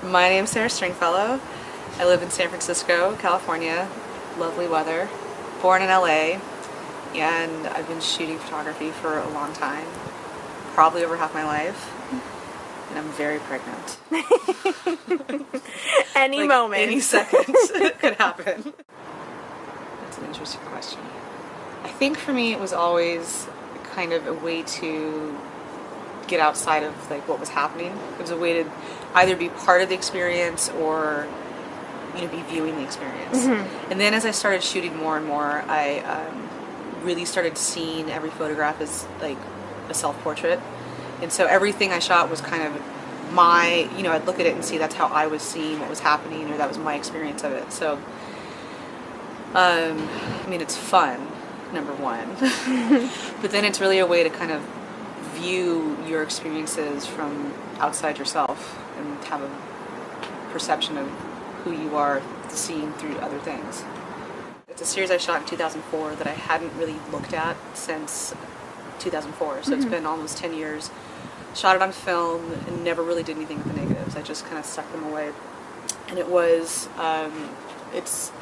My name's Sarah Stringfellow. I live in San Francisco, California. Lovely weather. Born in LA, and I've been shooting photography for a long time, probably over half my life. And I'm very pregnant. Any Like, moment. any second it could happen. That's an interesting question. I think for me it was always kind of a way to get outside of like what was happening. It was a way to either be part of the experience or be viewing the experience. And then as I started shooting more and more, I really started seeing every photograph as like a self-portrait. And so everything I shot was kind of my, I'd look at it and see that's how I was seeing what was happening, or that was my experience of it. So, it's fun, number one. But then it's really a way to kind of view your experiences from outside yourself and have a perception of who you are seeing through other things. It's a series I shot in 2004 that I hadn't really looked at since 2004, so it's been almost 10 years. Shot it on film and never really did anything with the negatives. I just kind of stuck them away. And it was, it's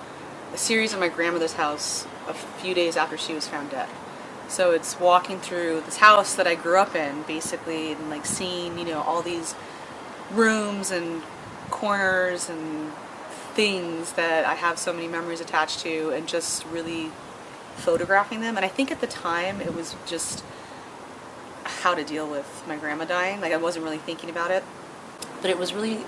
a series in my grandmother's house a few days after she was found dead. So it's walking through this house that I grew up in, basically, and like seeing, all these rooms and corners and things that I have so many memories attached to, and just really photographing them. And I think at the time it was just how to deal with my grandma dying. Like, I wasn't really thinking about it, but it was really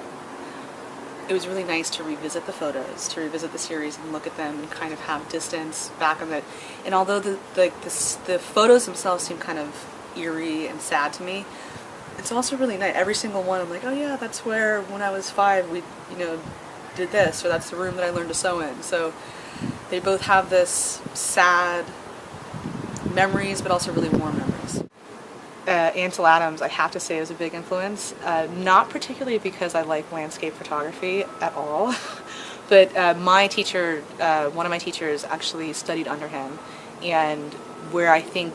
nice to revisit the photos, to revisit the series and look at them and kind of have distance back on it. And although the photos themselves seem kind of eerie and sad to me, it's also really nice. Every single one, I'm like, oh yeah, that's where when I was 5 we, did this, or that's the room that I learned to sew in. So they both have this sad memories, but also really warm memories. Ansel Adams, I have to say, was a big influence. Not particularly because I like landscape photography at all, but my teacher, one of my teachers, actually studied under him, and where I think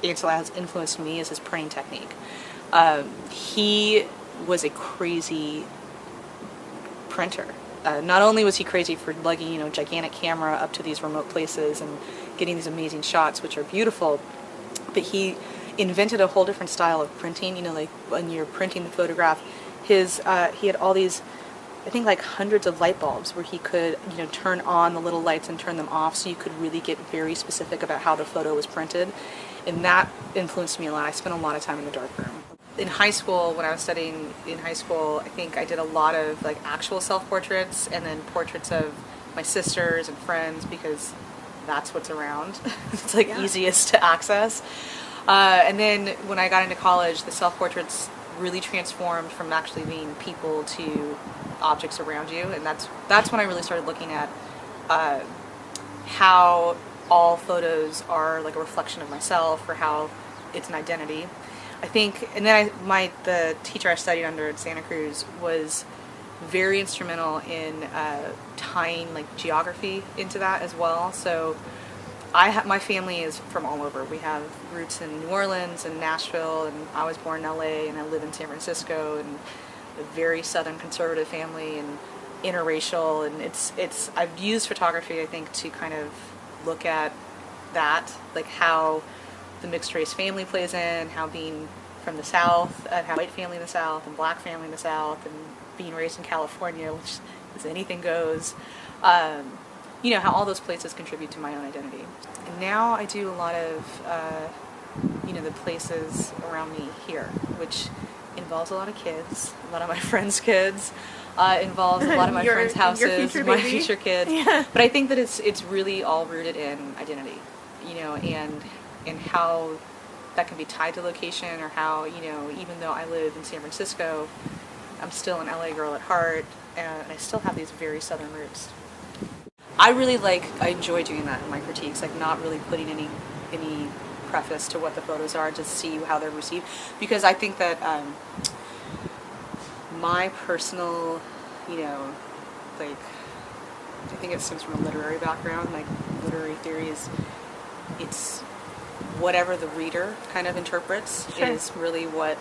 Ansel has influenced me is his printing technique. He was a crazy printer. Not only was he crazy for lugging, gigantic camera up to these remote places and getting these amazing shots, which are beautiful, but he invented a whole different style of printing. Like when you're printing the photograph, he had all these, I think like hundreds of light bulbs where he could, turn on the little lights and turn them off, so you could really get very specific about how the photo was printed. And that influenced me a lot. I spent a lot of time in the darkroom. In high school, when I was studying in high school, I think I did a lot of like actual self-portraits and then portraits of my sisters and friends, because that's what's around. It's like easiest to access. And then when I got into college, the self-portraits really transformed from actually being people to objects around you. And that's when I really started looking at how all photos are like a reflection of myself, or how it's an identity. I think, and then the teacher I studied under at Santa Cruz was very instrumental in tying like geography into that as well. So my family is from all over. We have roots in New Orleans and Nashville, and I was born in LA, and I live in San Francisco, and a very Southern conservative family, and interracial. And I've used photography, I think, to kind of look at that, like how the mixed race family plays in, how being from the South, and how white family in the South and black family in the South, and being raised in California, which is anything goes, how all those places contribute to my own identity. And now I do a lot of, the places around me here, which involves a lot of kids, a lot of my friends' kids, involves a lot of my friends' houses, my future kids. Yeah. But I think that it's really all rooted in identity, and how that can be tied to location, or how, even though I live in San Francisco, I'm still an LA girl at heart, and I still have these very Southern roots. I enjoy doing that in my critiques, like not really putting any preface to what the photos are, just see how they're received, because I think that my personal, I think it stems from a literary background. Like, literary theory it's whatever the reader kind of interprets is really what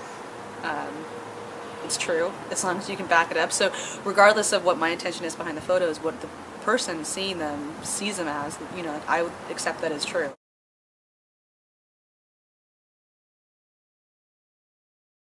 it's true, as long as you can back it up. So regardless of what my intention is behind the photos, what the person seeing them sees them as, I would accept that as true.